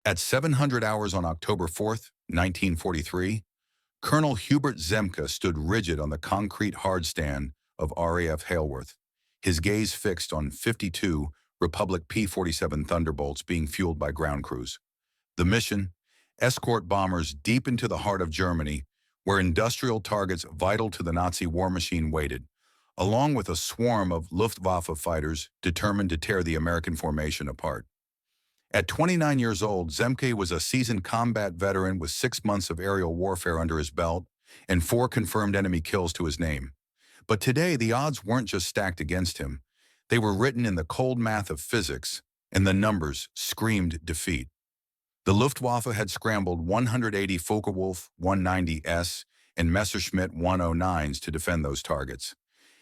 At 700 hours on October 4th, 1943, Colonel Hubert Zemke stood rigid on the concrete hardstand of RAF Hailworth, his gaze fixed on 52 Republic P-47 Thunderbolts being fueled by ground crews. The mission? Escort bombers deep into the heart of Germany, where industrial targets vital to the Nazi war machine waited, along with a swarm of Luftwaffe fighters determined to tear the American formation apart. At 29 years old, Zemke was a seasoned combat veteran with 6 months of aerial warfare under his belt and 4 confirmed enemy kills to his name. But today, the odds weren't just stacked against him. They were written in the cold math of physics, and the numbers screamed defeat. The Luftwaffe had scrambled 180 Focke-Wulf 190s and Messerschmitt 109s to defend those targets.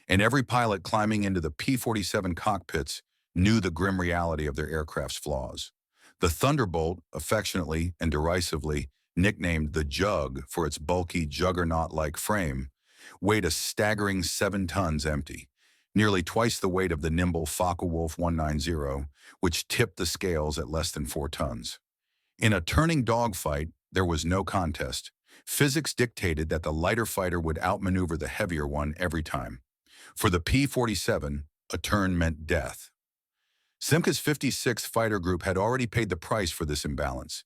And every pilot climbing into the P-47 cockpits knew the grim reality of their aircraft's flaws. The Thunderbolt, affectionately and derisively nicknamed the Jug for its bulky juggernaut-like frame, weighed a staggering 7 tons empty, nearly twice the weight of the nimble Focke-Wulf 190, which tipped the scales at less than 4 tons. In a turning dogfight, there was no contest. Physics dictated that the lighter fighter would outmaneuver the heavier one every time. For the P-47, a turn meant death. Zemke's 56th Fighter Group had already paid the price for this imbalance.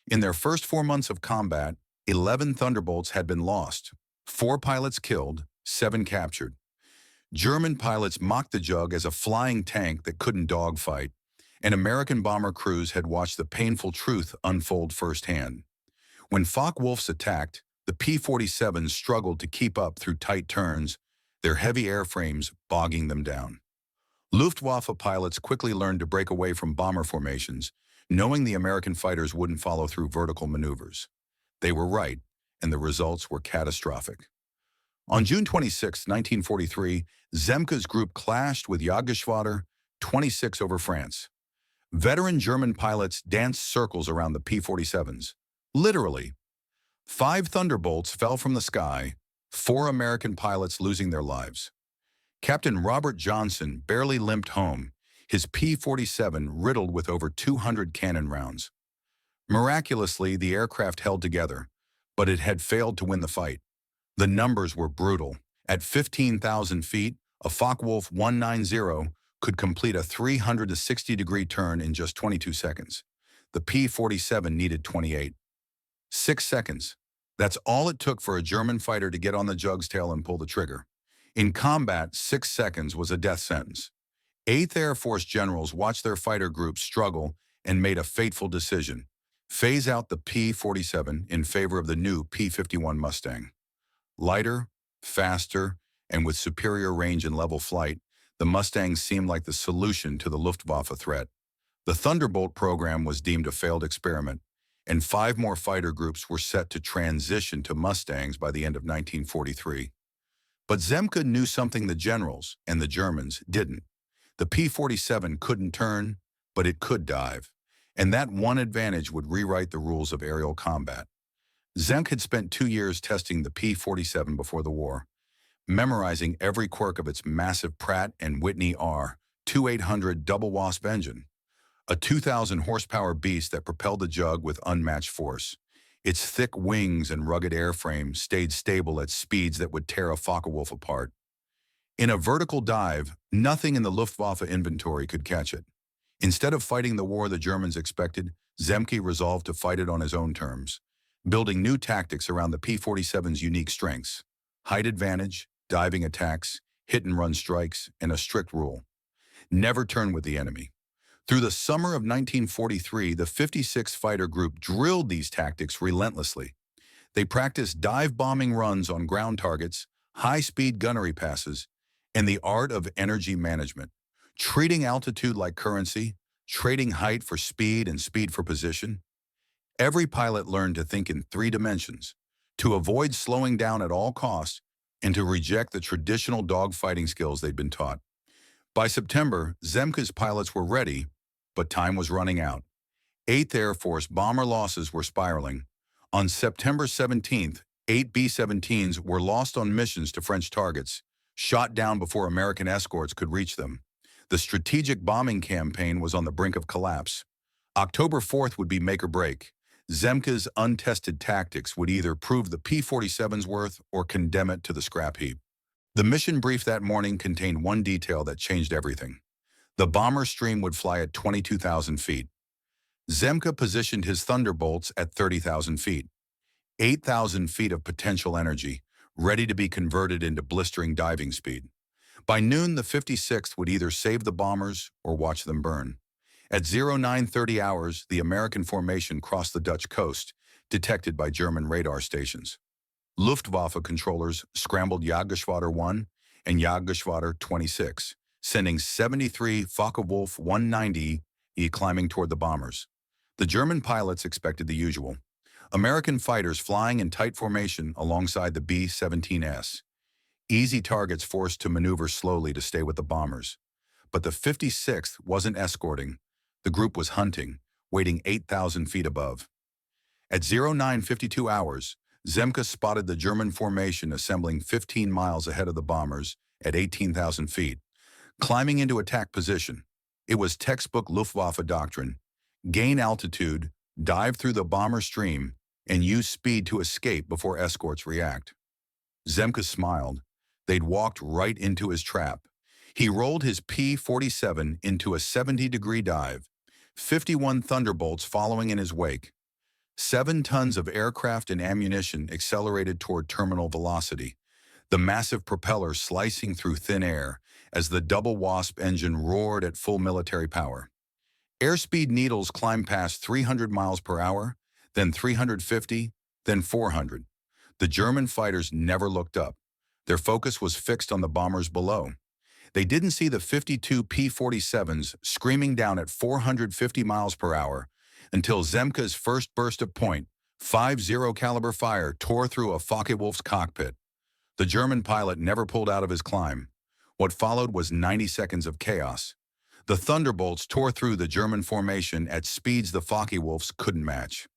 In their first 4 months of combat, 11 Thunderbolts had been lost, 4 pilots killed, 7 captured. German pilots mocked the Jug as a flying tank that couldn't dogfight, and American bomber crews had watched the painful truth unfold firsthand. When Focke-Wulfs attacked, the P-47s struggled to keep up through tight turns, their heavy airframes bogging them down. Luftwaffe pilots quickly learned to break away from bomber formations, knowing the American fighters wouldn't follow through vertical maneuvers. They were right, and the results were catastrophic. On June 26, 1943, Zemke's group clashed with Jagdgeschwader 26 over France. Veteran German pilots danced circles around the P-47s. Literally. 5 Thunderbolts fell from the sky, 4 American pilots losing their lives. Captain Robert Johnson barely limped home, his P-47 riddled with over 200 cannon rounds. Miraculously, the aircraft held together, but it had failed to win the fight. The numbers were brutal. At 15,000 feet, a Focke-Wulf 190 could complete a 360-degree turn in just 22 seconds. The P-47 needed 28. 6 seconds. That's all it took for a German fighter to get on the Jug's tail and pull the trigger. In combat, 6 seconds was a death sentence. 8th Air Force generals watched their fighter groups struggle and made a fateful decision: phase out the P-47 in favor of the new P-51 Mustang. Lighter, faster, and with superior range and level flight, the Mustang seemed like the solution to the Luftwaffe threat. The Thunderbolt program was deemed a failed experiment, and 5 more fighter groups were set to transition to Mustangs by the end of 1943. But Zemke knew something the generals and the Germans didn't. The P-47 couldn't turn, but it could dive, and that one advantage would rewrite the rules of aerial combat. Zemke had spent 2 years testing the P-47 before the war, memorizing every quirk of its massive Pratt & Whitney R-2800 double wasp engine, a 2,000 horsepower beast that propelled the Jug with unmatched force. Its thick wings and rugged airframe stayed stable at speeds that would tear a Focke-Wulf apart. In a vertical dive, nothing in the Luftwaffe inventory could catch it. Instead of fighting the war the Germans expected, Zemke resolved to fight it on his own terms, building new tactics around the P-47's unique strengths: height advantage, diving attacks, hit-and-run strikes, and a strict rule: never turn with the enemy. Through the summer of 1943, the 56th Fighter Group drilled these tactics relentlessly. They practiced dive-bombing runs on ground targets, high-speed gunnery passes, and the art of energy management, treating altitude like currency, trading height for speed and speed for position. Every pilot learned to think in 3 dimensions, to avoid slowing down at all costs, and to reject the traditional dogfighting skills they'd been taught. By September, Zemke's pilots were ready, but time was running out. 8th Air Force bomber losses were spiraling. On September 17th, 8 B-17s were lost on missions to French targets, shot down before American escorts could reach them. The strategic bombing campaign was on the brink of collapse. October 4th would be make or break. Zemke's untested tactics would either prove the P-47's worth or condemn it to the scrap heap. The mission brief that morning contained one detail that changed everything. The bomber stream would fly at 22,000 feet. Zemke positioned his Thunderbolts at 30,000 feet. 8,000 feet of potential energy, ready to be converted into blistering diving speed. By noon, the 56th would either save the bombers or watch them burn. At 0930 hours, the American formation crossed the Dutch coast, detected by German radar stations. Luftwaffe controllers scrambled Jagdgeschwader 1 and Jagdgeschwader 26, sending 73 Focke-Wulf 190 climbing toward the bombers. The German pilots expected the usual. American fighters flying in tight formation alongside the B-17S. Easy targets forced to maneuver slowly to stay with the bombers. But the 56th wasn't escorting. The group was hunting, waiting 8,000 feet above. At 0952 hours, Zemke spotted the German formation assembling 15 miles ahead of the bombers at 18,000 feet, climbing into attack position. It was textbook Luftwaffe doctrine: gain altitude, dive through the bomber stream, and use speed to escape before escorts react. Zemke smiled. They'd walked right into his trap. He rolled his P-47 into a 70-degree dive, 51 Thunderbolts following in his wake. 7 tons of aircraft and ammunition accelerated toward terminal velocity, the massive propeller slicing through thin air as the double Wasp engine roared at full military power. Airspeed needles climbed past 300 miles per hour, then 350, then 400. The German fighters never looked up. Their focus was fixed on the bombers below. They didn't see the 52 P-47s screaming down at 450 miles per hour until Zemke's first burst of .50 caliber fire tore through a Focke-Wulf's cockpit. The German pilot never pulled out of his climb. What followed was 90 seconds of chaos. The Thunderbolts tore through the German formation at speeds the Focke-Wulfs couldn't match.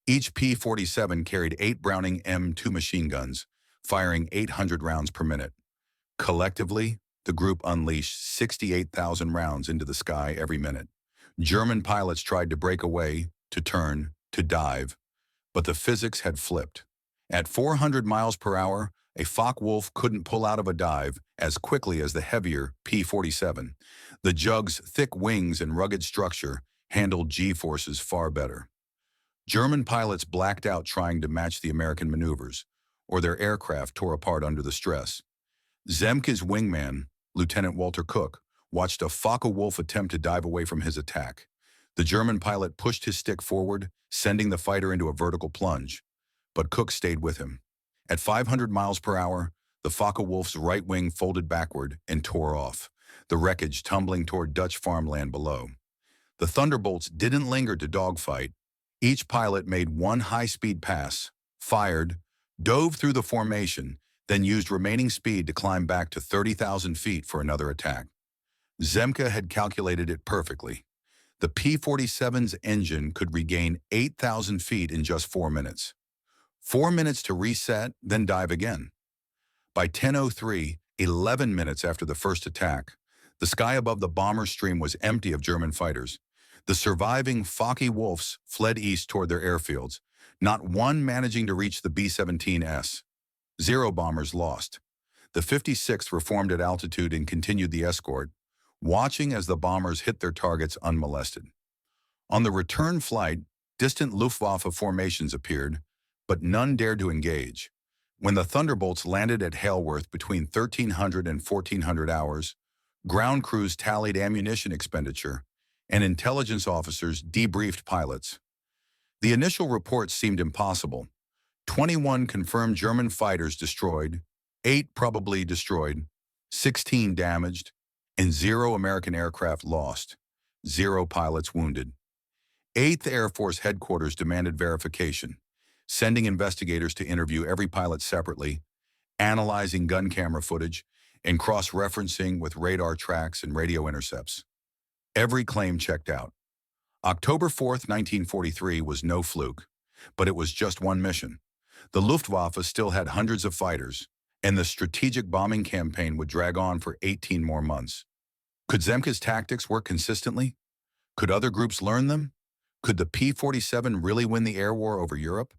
Each P-47 carried 8 Browning M2 machine guns, firing 800 rounds per minute. Collectively, the group unleashed 68,000 rounds into the sky every minute. German pilots tried to break away, to turn, to dive, but the physics had flipped. At 400 miles per hour, a Focke-Wulf couldn't pull out of a dive as quickly as the heavier P-47. The Jug's thick wings and rugged structure handled G-forces far better. German pilots blacked out trying to match the American maneuvers, or their aircraft tore apart under the stress. Zemke's wingman, Lieutenant Walter Cook, watched a Focke-Wulf attempt to dive away from his attack. The German pilot pushed his stick forward, sending the fighter into a vertical plunge. But Cook stayed with him. At 500 miles per hour, the Focke-Wulf's right wing folded backward and tore off, the wreckage tumbling toward Dutch farmland below. The Thunderbolts didn't linger to dogfight. Each pilot made one high-speed pass, fired, dove through the formation, then used remaining speed to climb back to 30,000 feet for another attack. Zemke had calculated it perfectly. The P-47's engine could regain 8,000 feet in just 4 minutes. 4 minutes to reset, then dive again. By 10:03, 11 minutes after the first attack, the sky above the bomber stream was empty of German fighters. The surviving Focke-Wulfs fled east toward their airfields, not one managing to reach the B-17S. 0 bombers lost. The 56th reformed at altitude and continued the escort, watching as the bombers hit their targets unmolested. On the return flight, distant Luftwaffe formations appeared, but none dared to engage. When the Thunderbolts landed at Hailworth between 1300 and 1400 hours, ground crews tallied ammunition expenditure, and intelligence officers debriefed pilots. The initial reports seemed impossible. 21 confirmed German fighters destroyed, 8 probably destroyed, 16 damaged, and 0 American aircraft lost, 0 pilots wounded. 8th Air Force Headquarters demanded verification, sending investigators to interview every pilot separately, analyzing gun camera footage, and cross-referencing with radar tracks and radio intercepts. Every claim checked out. October 4th, 1943 was no fluke, but it was just one mission. The Luftwaffe still had hundreds of fighters, and the strategic bombing campaign would drag on for 18 more months. Could Zemke's tactics work consistently? Could other groups learn them? Could the P-47 really win the air war over Europe?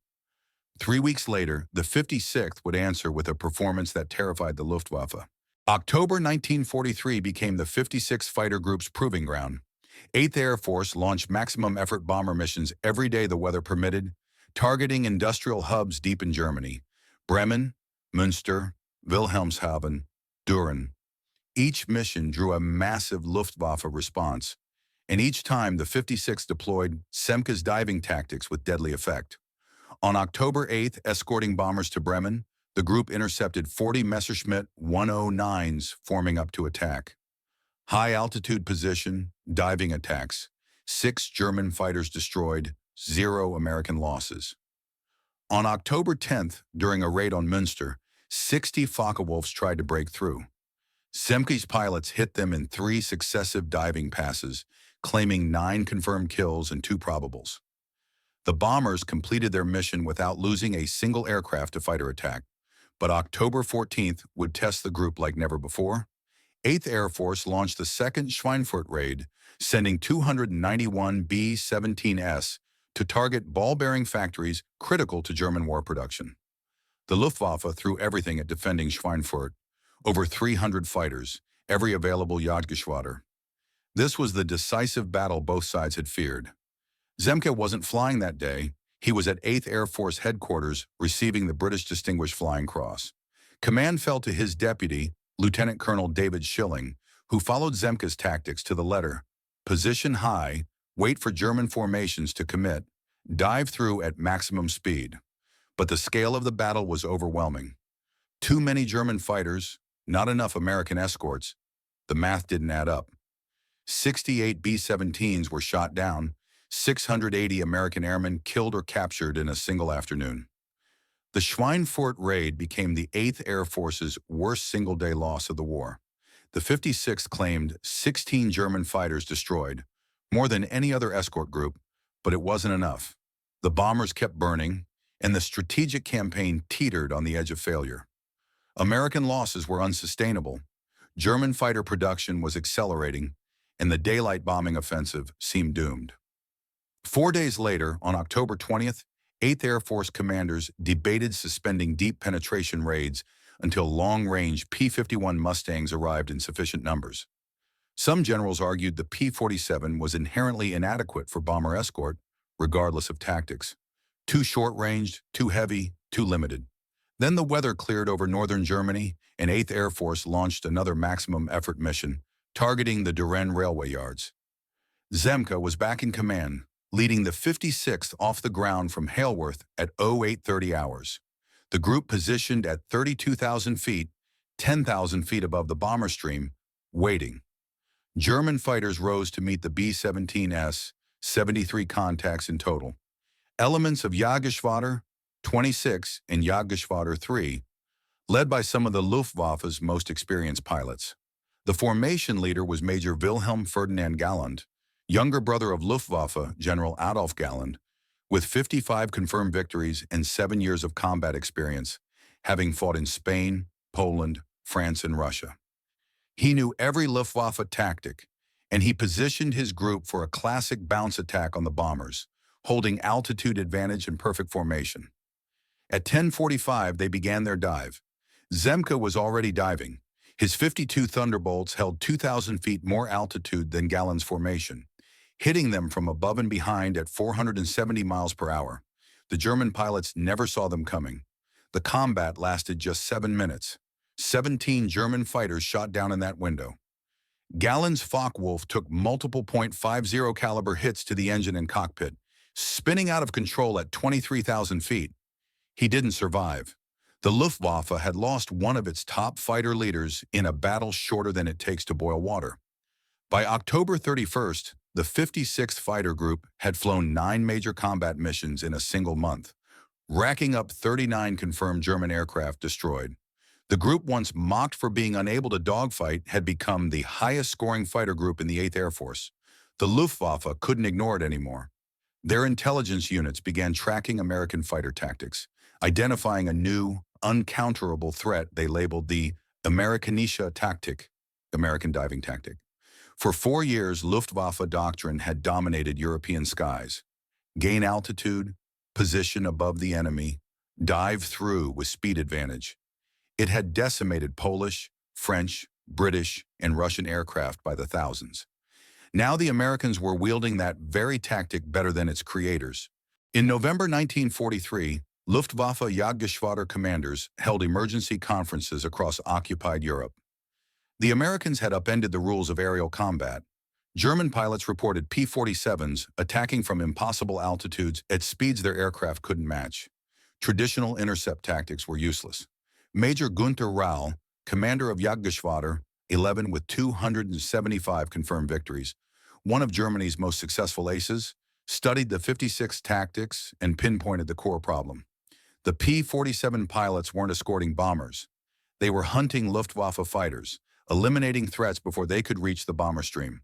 3 weeks later, the 56th would answer with a performance that terrified the Luftwaffe. October 1943 became the 56th Fighter Group's proving ground. 8th Air Force launched maximum effort bomber missions every day the weather permitted, targeting industrial hubs deep in Germany: Bremen, Münster, Wilhelmshaven, Düren. Each mission drew a massive Luftwaffe response, and each time the 56th deployed Zemke's diving tactics with deadly effect. On October 8th, escorting bombers to Bremen, the group intercepted 40 Messerschmitt 109s forming up to attack. High-altitude position, diving attacks. 6 German fighters destroyed, 0 American losses. On October 10th, during a raid on Münster, 60 Focke-Wulfs tried to break through. Zemke's pilots hit them in 3 successive diving passes, claiming 9 confirmed kills and 2 probables. The bombers completed their mission without losing a single aircraft to fighter attack, but October 14th would test the group like never before. 8th Air Force launched the second Schweinfurt raid, sending 291 B-17S to target ball-bearing factories critical to German war production. The Luftwaffe threw everything at defending Schweinfurt, over 300 fighters, every available Jagdgeschwader. This was the decisive battle both sides had feared. Zemke wasn't flying that day. He was at 8th Air Force headquarters receiving the British Distinguished Flying Cross. Command fell to his deputy, Lieutenant Colonel David Schilling, who followed Zemke's tactics to the letter: position high, wait for German formations to commit, dive through at maximum speed. But the scale of the battle was overwhelming. Too many German fighters, not enough American escorts. The math didn't add up. 68 B-17s were shot down, 680 American airmen killed or captured in a single afternoon. The Schweinfurt raid became the 8th Air Force's worst single-day loss of the war. The 56th claimed 16 German fighters destroyed, more than any other escort group, but it wasn't enough. The bombers kept burning, and the strategic campaign teetered on the edge of failure. American losses were unsustainable. German fighter production was accelerating, and the daylight bombing offensive seemed doomed. 4 days later, on October 20th, 8th Air Force commanders debated suspending deep penetration raids until long-range P-51 Mustangs arrived in sufficient numbers. Some generals argued the P-47 was inherently inadequate for bomber escort, regardless of tactics. Too short-ranged, too heavy, too limited. Then the weather cleared over northern Germany, and 8th Air Force launched another maximum effort mission, targeting the Düren railway yards. Zemke was back in command, leading the 56th off the ground from Hailworth at 0830 hours. The group positioned at 32,000 feet, 10,000 feet above the bomber stream, waiting. German fighters rose to meet the B-17S, 73 contacts in total. Elements of Jagdgeschwader 26 and Jagdgeschwader 3, led by some of the Luftwaffe's most experienced pilots. The formation leader was Major Wilhelm Ferdinand Galland, younger brother of Luftwaffe General Adolf Galland, with 55 confirmed victories and 7 years of combat experience, having fought in Spain, Poland, France, and Russia. He knew every Luftwaffe tactic, and he positioned his group for a classic bounce attack on the bombers, holding altitude advantage in perfect formation. At 10:45, they began their dive. Zemke was already diving. His 52 Thunderbolts held 2,000 feet more altitude than Galland's formation, hitting them from above and behind at 470 miles per hour. The German pilots never saw them coming. The combat lasted just 7 minutes. 17 German fighters shot down in that window. Galland's Focke-Wulf took multiple .50 caliber hits to the engine and cockpit, spinning out of control at 23,000 feet. He didn't survive. The Luftwaffe had lost one of its top fighter leaders in a battle shorter than it takes to boil water. By October 31st, the 56th Fighter Group had flown 9 major combat missions in a single month, racking up 39 confirmed German aircraft destroyed. The group, once mocked for being unable to dogfight, had become the highest-scoring fighter group in the 8th Air Force. The Luftwaffe couldn't ignore it anymore. Their intelligence units began tracking American fighter tactics, identifying a new, uncounterable threat they labeled the Amerikanische Taktik, American diving tactic. For 4 years, Luftwaffe doctrine had dominated European skies. gain altitude, position above the enemy, dive through with speed advantage. It had decimated Polish, French, British, and Russian aircraft by the thousands. Now the Americans were wielding that very tactic better than its creators. In November 1943, Luftwaffe Jagdgeschwader commanders held emergency conferences across occupied Europe. The Americans had upended the rules of aerial combat. German pilots reported P-47s attacking from impossible altitudes at speeds their aircraft couldn't match. Traditional intercept tactics were useless. Major Gunther Rau, commander of Jagdgeschwader 11 with 275 confirmed victories, one of Germany's most successful aces, studied the 56 tactics and pinpointed the core problem. The P-47 pilots weren't escorting bombers. They were hunting Luftwaffe fighters, eliminating threats before they could reach the bomber stream.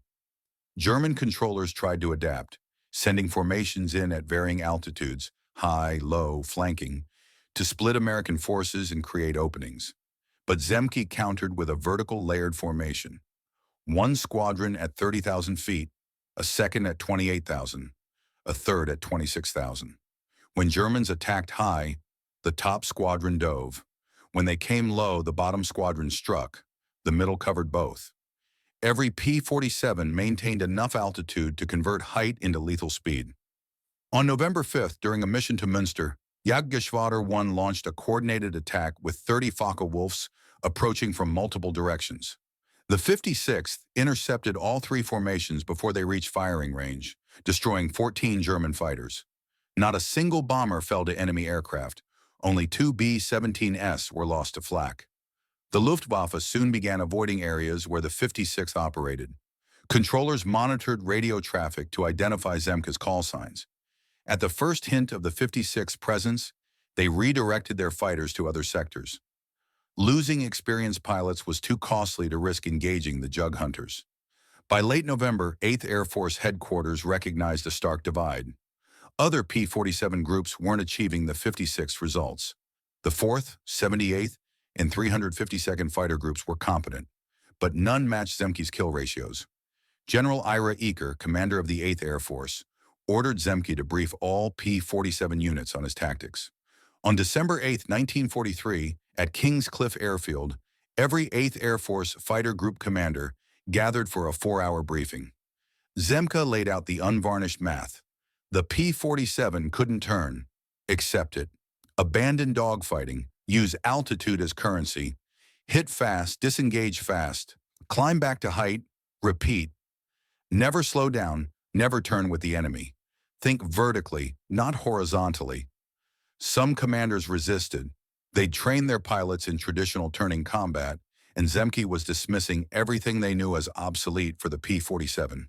German controllers tried to adapt, sending formations in at varying altitudes, high, low, flanking, to split American forces and create openings. But Zemke countered with a vertical layered formation. One squadron at 30,000 feet, a second at 28,000, a third at 26,000. When Germans attacked high, the top squadron dove. When they came low, the bottom squadron struck. The middle covered both. Every P-47 maintained enough altitude to convert height into lethal speed. On November 5th, during a mission to Münster, Jagdgeschwader 1 launched a coordinated attack with 30 Focke-Wulfs approaching from multiple directions. The 56th intercepted all three formations before they reached firing range, destroying 14 German fighters. Not a single bomber fell to enemy aircraft. Only 2 B-17s were lost to flak. The Luftwaffe soon began avoiding areas where the 56th operated. Controllers monitored radio traffic to identify Zemke's call signs. At the first hint of the 56th presence, they redirected their fighters to other sectors. Losing experienced pilots was too costly to risk engaging the Jug Hunters. By late November, 8th Air Force Headquarters recognized a stark divide. Other P-47 groups weren't achieving the 56th results. The 4th, 78th, and 352nd Fighter Groups were competent, but none matched Zemke's kill ratios. General Ira Eaker, commander of the 8th Air Force, ordered Zemke to brief all P-47 units on his tactics. On December 8, 1943, at Kings Cliff Airfield, every 8th Air Force Fighter Group commander gathered for a 4-hour briefing. Zemke laid out the unvarnished math. The P-47 couldn't turn, accept it, abandon dogfighting, use altitude as currency, hit fast, disengage fast, climb back to height, repeat. Never slow down, never turn with the enemy. Think vertically, not horizontally. Some commanders resisted. They'd trained their pilots in traditional turning combat, and Zemke was dismissing everything they knew as obsolete for the P-47.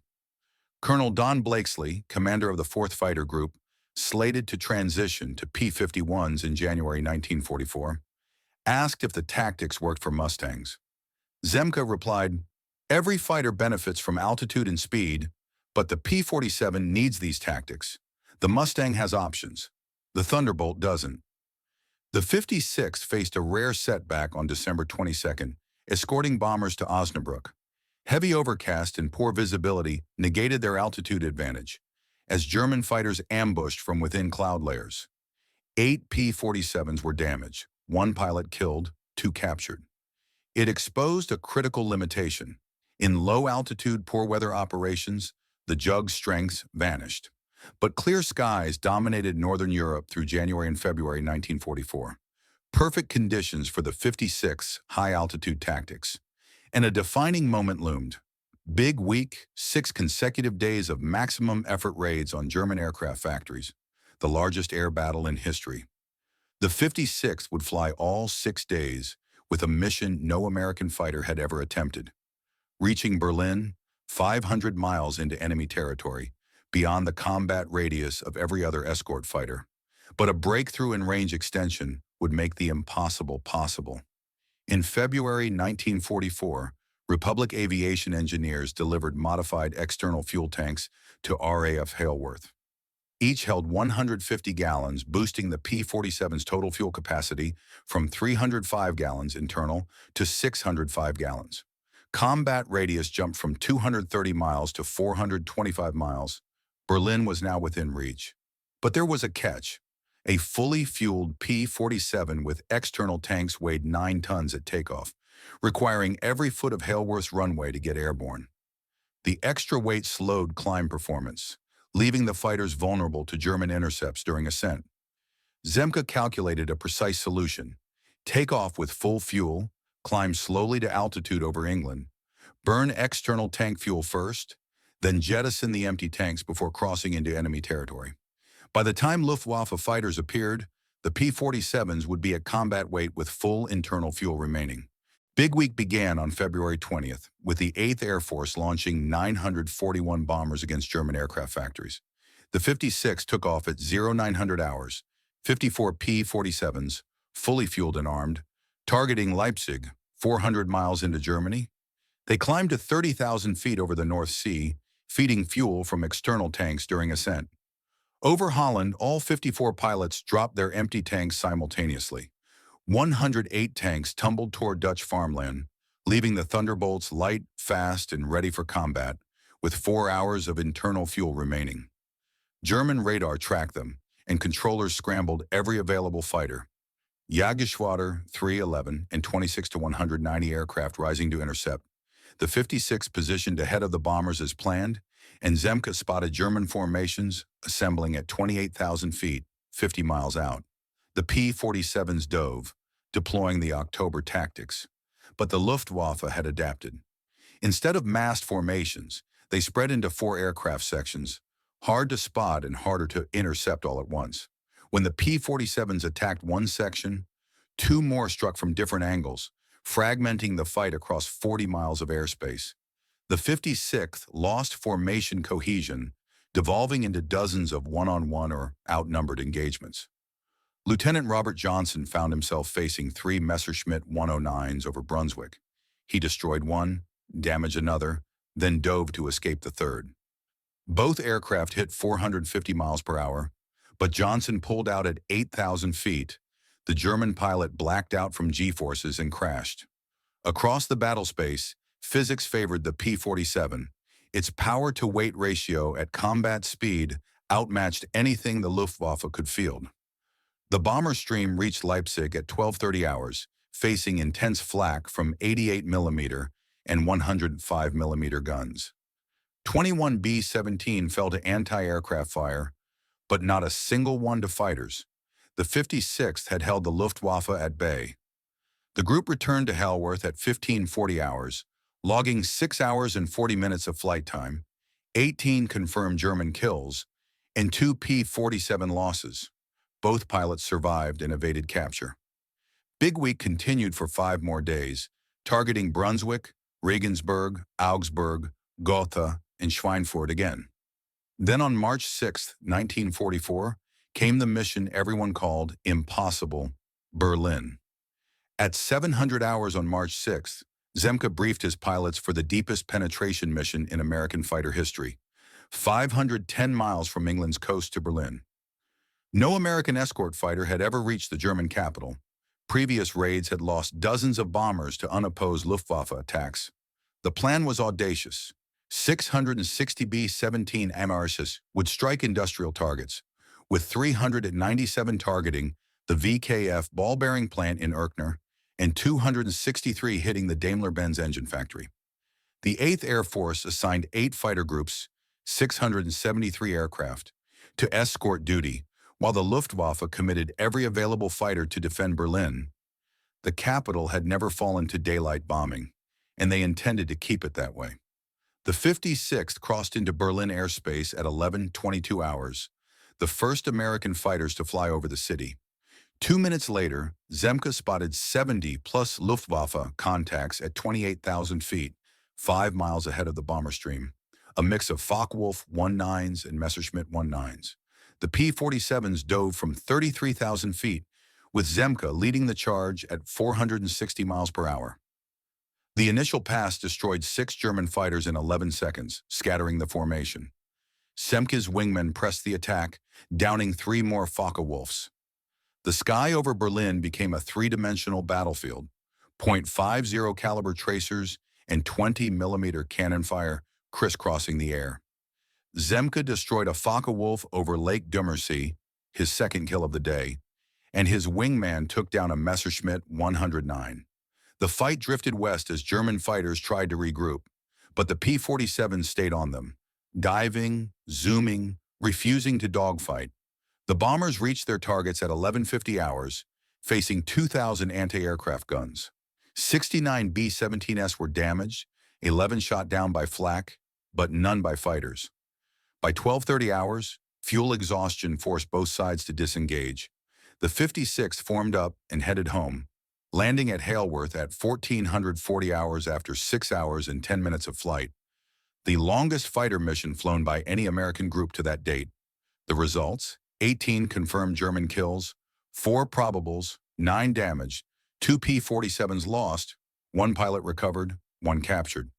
Colonel Don Blakesley, commander of the 4th Fighter Group, slated to transition to P-51s in January 1944, asked if the tactics worked for Mustangs. Zemke replied, "Every fighter benefits from altitude and speed, but the P-47 needs these tactics. The Mustang has options. The Thunderbolt doesn't." The 56th faced a rare setback on December 22nd, escorting bombers to Osnabrück. Heavy overcast and poor visibility negated their altitude advantage, as German fighters ambushed from within cloud layers. 8 P-47s were damaged, 1 pilot killed, 2 captured. It exposed a critical limitation. In low-altitude, poor-weather operations, the Jug's strengths vanished. But clear skies dominated northern Europe through January and February 1944. Perfect conditions for the 56th high-altitude tactics. And a defining moment loomed. Big week, 6 consecutive days of maximum effort raids on German aircraft factories, the largest air battle in history. The 56th would fly all 6 days with a mission no American fighter had ever attempted. Reaching Berlin, 500 miles into enemy territory, beyond the combat radius of every other escort fighter. But a breakthrough in range extension would make the impossible possible. In February 1944, Republic aviation engineers delivered modified external fuel tanks to RAF Hailworth. Each held 150 gallons, boosting the P-47's total fuel capacity from 305 gallons internal to 605 gallons. Combat radius jumped from 230 miles to 425 miles. Berlin was now within reach. But there was a catch. A fully fueled P-47 with external tanks weighed 9 tons at takeoff, requiring every foot of Hailworth's runway to get airborne. The extra weight slowed climb performance, leaving the fighters vulnerable to German intercepts during ascent. Zemke calculated a precise solution: take off with full fuel, climb slowly to altitude over England, burn external tank fuel first, then jettison the empty tanks before crossing into enemy territory. By the time Luftwaffe fighters appeared, the P-47s would be at combat weight with full internal fuel remaining. Big Week began on February 20th, with the 8th Air Force launching 941 bombers against German aircraft factories. The 56 took off at 0900 hours, 54 P-47s, fully fueled and armed, targeting Leipzig, 400 miles into Germany. They climbed to 30,000 feet over the North Sea, feeding fuel from external tanks during ascent. Over Holland, all 54 pilots dropped their empty tanks simultaneously. 108 tanks tumbled toward Dutch farmland, leaving the Thunderbolts light, fast, and ready for combat, with 4 hours of internal fuel remaining. German radar tracked them, and controllers scrambled every available fighter. Jagdgeschwader 311 and 26 to 190 aircraft rising to intercept. The 56 positioned ahead of the bombers as planned, and Zemke spotted German formations assembling at 28,000 feet, 50 miles out. The P-47s dove, deploying the October tactics. But the Luftwaffe had adapted. Instead of massed formations, they spread into 4 aircraft sections, hard to spot and harder to intercept all at once. When the P-47s attacked one section, 2 more struck from different angles, fragmenting the fight across 40 miles of airspace. The 56th lost formation cohesion, devolving into dozens of one-on-one or outnumbered engagements. Lieutenant Robert Johnson found himself facing 3 Messerschmitt 109s over Brunswick. He destroyed one, damaged another, then dove to escape the third. Both aircraft hit 450 miles per hour, but Johnson pulled out at 8,000 feet. The German pilot blacked out from G-forces and crashed. Across the battle space, physics favored the P-47. Its power-to-weight ratio at combat speed outmatched anything the Luftwaffe could field. The bomber stream reached Leipzig at 12:30 hours, facing intense flak from 88mm and 105mm guns. 21 B-17 fell to anti-aircraft fire, but not a single one to fighters. The 56th had held the Luftwaffe at bay. The group returned to Hailworth at 15:40 hours, logging 6 hours and 40 minutes of flight time, 18 confirmed German kills, and 2 P-47 losses. Both pilots survived and evaded capture. Big Week continued for 5 more days, targeting Brunswick, Regensburg, Augsburg, Gotha, and Schweinfurt again. Then on March 6, 1944, came the mission everyone called impossible: Berlin. At 700 hours on March 6th, Zemke briefed his pilots for the deepest penetration mission in American fighter history, 510 miles from England's coast to Berlin. No American escort fighter had ever reached the German capital. Previous raids had lost dozens of bombers to unopposed Luftwaffe attacks. The plan was audacious. 660 B-17 AMRSs would strike industrial targets, with 397 targeting the VKF ball-bearing plant in Erkner and 263 hitting the Daimler-Benz engine factory. The 8th Air Force assigned 8 fighter groups, 673 aircraft, to escort duty, while the Luftwaffe committed every available fighter to defend Berlin. The capital had never fallen to daylight bombing, and they intended to keep it that way. The 56th crossed into Berlin airspace at 11:22 hours, the first American fighters to fly over the city. 2 minutes later, Zemke spotted 70-plus Luftwaffe contacts at 28,000 feet, 5 miles ahead of the bomber stream, a mix of Focke-Wulf 19s and Messerschmitt 19s. The P-47s dove from 33,000 feet, with Zemke leading the charge at 460 miles per hour. The initial pass destroyed 6 German fighters in 11 seconds, scattering the formation. Zemke's wingmen pressed the attack, downing 3 more Focke-Wulfs. The sky over Berlin became a 3-dimensional battlefield. .50 caliber tracers and 20mm cannon fire crisscrossing the air. Zemke destroyed a Focke-Wulf over Lake Dummersee, his second kill of the day, and his wingman took down a Messerschmitt 109. The fight drifted west as German fighters tried to regroup, but the P-47 stayed on them, diving, zooming, refusing to dogfight. The bombers reached their targets at 11:50 hours, facing 2,000 anti-aircraft guns. 69 B-17s were damaged, 11 shot down by flak, but none by fighters. By 12:30 hours, fuel exhaustion forced both sides to disengage. The 56th formed up and headed home, landing at Hailworth at 1440 hours after 6 hours and 10 minutes of flight, the longest fighter mission flown by any American group to that date. The results: 18 confirmed German kills, 4 probables, 9 damaged, 2 P-47s lost, 1 pilot recovered, 1 captured.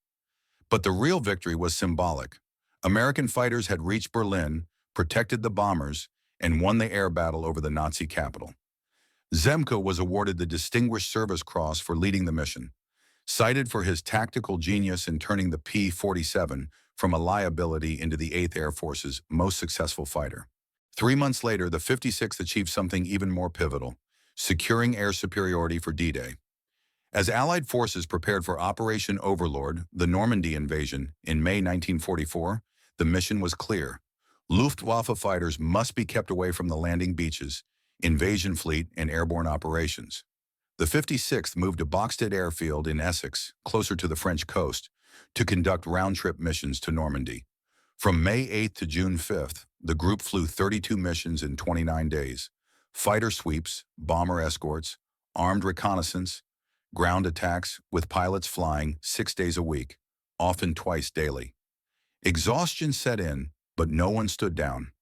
But the real victory was symbolic. American fighters had reached Berlin, protected the bombers, and won the air battle over the Nazi capital. Zemke was awarded the Distinguished Service Cross for leading the mission, cited for his tactical genius in turning the P-47 from a liability into the 8th Air Force's most successful fighter. 3 months later, the 56th achieved something even more pivotal, securing air superiority for D-Day. As Allied forces prepared for Operation Overlord, the Normandy invasion, in May 1944, the mission was clear. Luftwaffe fighters must be kept away from the landing beaches, invasion fleet, and airborne operations. The 56th moved to Boxted Airfield in Essex, closer to the French coast, to conduct round-trip missions to Normandy. From May 8th to June 5th, the group flew 32 missions in 29 days. Fighter sweeps, bomber escorts, armed reconnaissance, ground attacks, with pilots flying 6 days a week, often twice daily. Exhaustion set in, but no one stood down.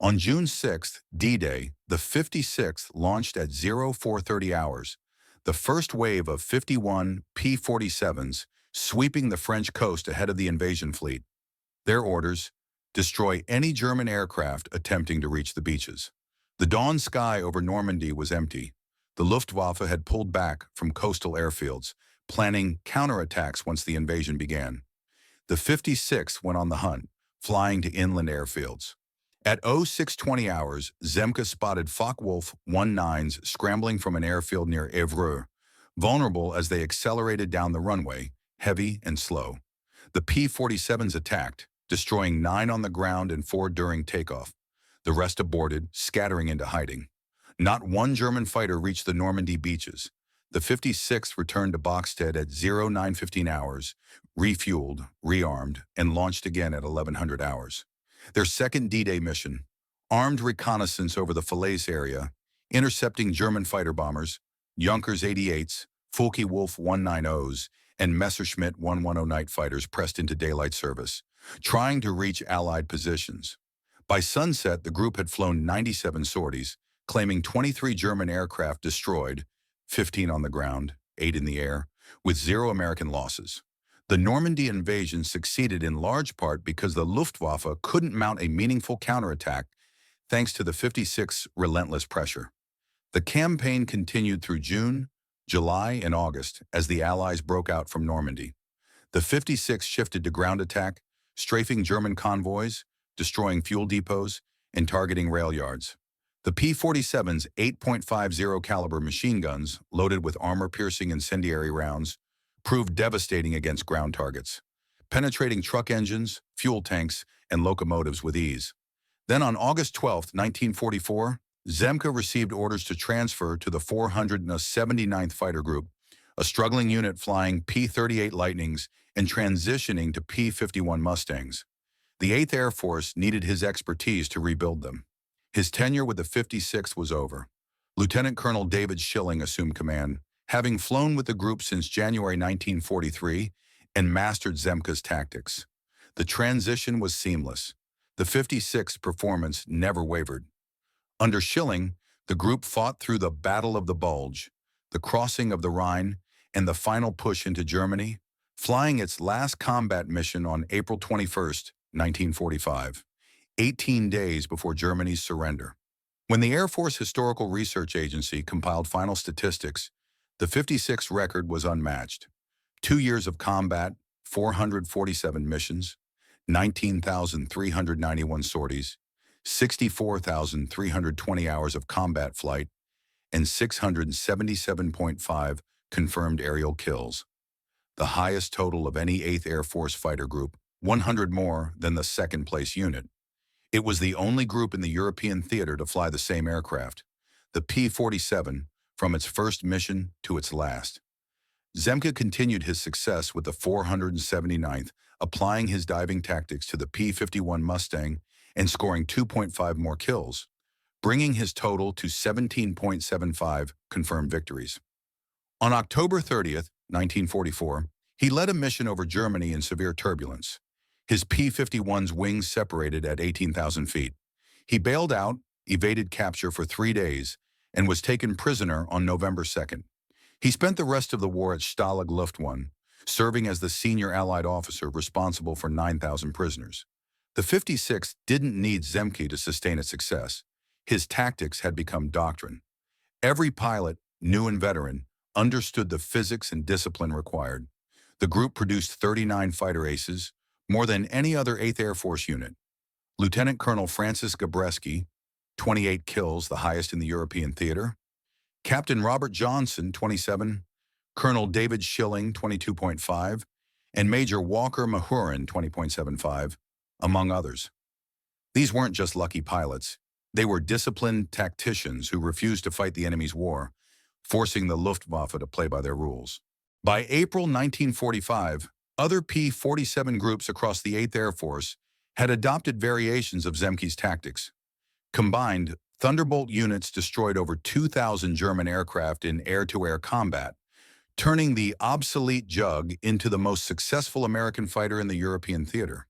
On June 6th, D-Day, the 56th launched at 0430 hours, the first wave of 51 P-47s sweeping the French coast ahead of the invasion fleet. Their orders: destroy any German aircraft attempting to reach the beaches. The dawn sky over Normandy was empty. The Luftwaffe had pulled back from coastal airfields, planning counterattacks once the invasion began. The 56th went on the hunt, flying to inland airfields. At 0620 hours, Zemke spotted Focke-Wulf 19s scrambling from an airfield near Évreux, vulnerable as they accelerated down the runway, heavy and slow. The P-47s attacked, destroying 9 on the ground and 4 during takeoff. The rest aborted, scattering into hiding. Not one German fighter reached the Normandy beaches. The 56th returned to Boxted at 0915 hours, refueled, rearmed, and launched again at 1100 hours. Their second D-Day mission: armed reconnaissance over the Falaise area, intercepting German fighter bombers, Junkers 88s, Focke-Wulf 190s, and Messerschmitt 110 night fighters pressed into daylight service, trying to reach Allied positions. By sunset, the group had flown 97 sorties, claiming 23 German aircraft destroyed, 15 on the ground, 8 in the air, with 0 American losses. The Normandy invasion succeeded in large part because the Luftwaffe couldn't mount a meaningful counterattack thanks to the 56's relentless pressure. The campaign continued through June, July, and August as the Allies broke out from Normandy. The 56 shifted to ground attack, strafing German convoys, destroying fuel depots, and targeting rail yards. The P-47's 8.50 caliber machine guns, loaded with armor-piercing incendiary rounds, proved devastating against ground targets, penetrating truck engines, fuel tanks, and locomotives with ease. Then on August 12, 1944, Zemke received orders to transfer to the 479th Fighter Group, a struggling unit flying P-38 Lightnings and transitioning to P-51 Mustangs. The 8th Air Force needed his expertise to rebuild them. His tenure with the 56th was over. Lieutenant Colonel David Schilling assumed command, having flown with the group since January 1943 and mastered Zemke's tactics. The transition was seamless. The 56th performance never wavered. Under Schilling, the group fought through the Battle of the Bulge, the crossing of the Rhine, and the final push into Germany, flying its last combat mission on April 21, 1945, 18 days before Germany's surrender. When the Air Force Historical Research Agency compiled final statistics, the 56th record was unmatched. 2 years of combat, 447 missions, 19,391 sorties, 64,320 hours of combat flight, and 677.5 confirmed aerial kills, the highest total of any 8th Air Force fighter group, 100 more than the second-place unit. It was the only group in the European theater to fly the same aircraft, the P-47, from its first mission to its last. Zemke continued his success with the 479th, applying his diving tactics to the P-51 Mustang and scoring 2.5 more kills, bringing his total to 17.75 confirmed victories. On October 30th, 1944, he led a mission over Germany in severe turbulence. His P-51's wings separated at 18,000 feet. He bailed out, evaded capture for 3 days, and was taken prisoner on November 2nd. He spent the rest of the war at Stalag Luftwaffe, serving as the senior Allied officer responsible for 9,000 prisoners. The 56th didn't need Zemke to sustain its success. His tactics had become doctrine. Every pilot, new and veteran, understood the physics and discipline required. The group produced 39 fighter aces, more than any other 8th Air Force unit. Lieutenant Colonel Francis Gabreski, 28 kills, the highest in the European theater. Captain Robert Johnson, 27, Colonel David Schilling, 22.5, and Major Walker Mahurin, 20.75, among others. These weren't just lucky pilots. They were disciplined tacticians who refused to fight the enemy's war, forcing the Luftwaffe to play by their rules. By April 1945, other P-47 groups across the 8th Air Force had adopted variations of Zemke's tactics. Combined, Thunderbolt units destroyed over 2,000 German aircraft in air-to-air combat, turning the obsolete Jug into the most successful American fighter in the European theater.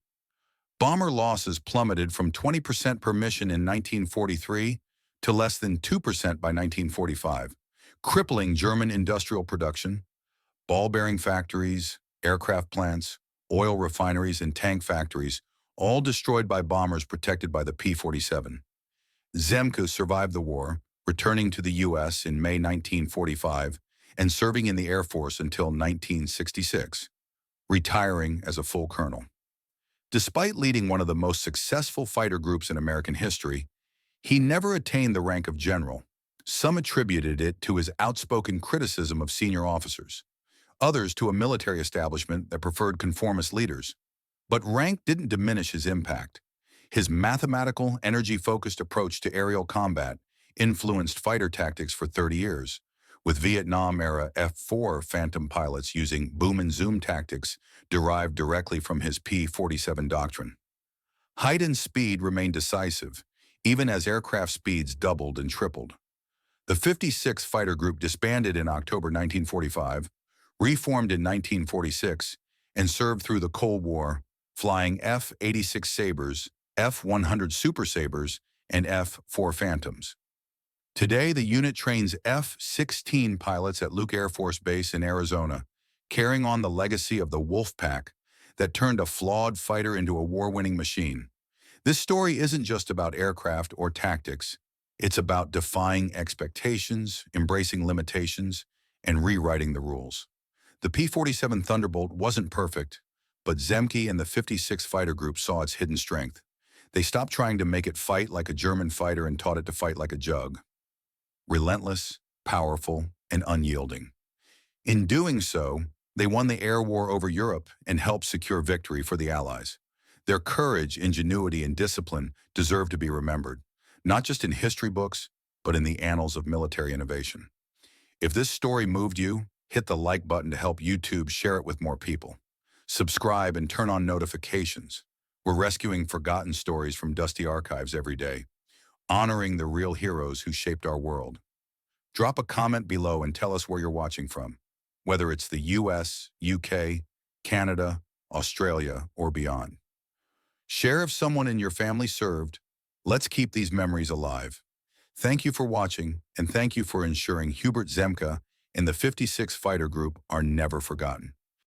Bomber losses plummeted from 20% per mission in 1943 to less than 2% by 1945, crippling German industrial production. Ball bearing factories, aircraft plants, oil refineries, and tank factories, all destroyed by bombers protected by the P-47. Zemke survived the war, returning to the U.S. in May 1945 and serving in the Air Force until 1966, retiring as a full colonel. Despite leading one of the most successful fighter groups in American history, he never attained the rank of general. Some attributed it to his outspoken criticism of senior officers, others to a military establishment that preferred conformist leaders. But rank didn't diminish his impact. His mathematical, energy-focused approach to aerial combat influenced fighter tactics for 30 years, with Vietnam-era F-4 Phantom pilots using boom and zoom tactics derived directly from his P-47 doctrine. Height and speed remained decisive, even as aircraft speeds doubled and tripled. The 56th Fighter Group disbanded in October 1945, reformed in 1946, and served through the Cold War, flying F-86 Sabres, F-100 Super Sabres, and F-4 Phantoms. Today, the unit trains F-16 pilots at Luke Air Force Base in Arizona, carrying on the legacy of the Wolfpack that turned a flawed fighter into a war-winning machine. This story isn't just about aircraft or tactics. It's about defying expectations, embracing limitations, and rewriting the rules. The P-47 Thunderbolt wasn't perfect, but Zemke and the 56th Fighter Group saw its hidden strength. They stopped trying to make it fight like a German fighter and taught it to fight like a Jug. Relentless, powerful, and unyielding. In doing so, they won the air war over Europe and helped secure victory for the Allies. Their courage, ingenuity, and discipline deserve to be remembered, not just in history books, but in the annals of military innovation. If this story moved you, hit the like button to help YouTube share it with more people. Subscribe and turn on notifications. We're rescuing forgotten stories from dusty archives every day, honoring the real heroes who shaped our world. Drop a comment below and tell us where you're watching from, whether it's the US, UK, Canada, Australia, or beyond. Share if someone in your family served. Let's keep these memories alive. Thank you for watching, and thank you for ensuring Hubert Zemke and the 56th Fighter Group are never forgotten.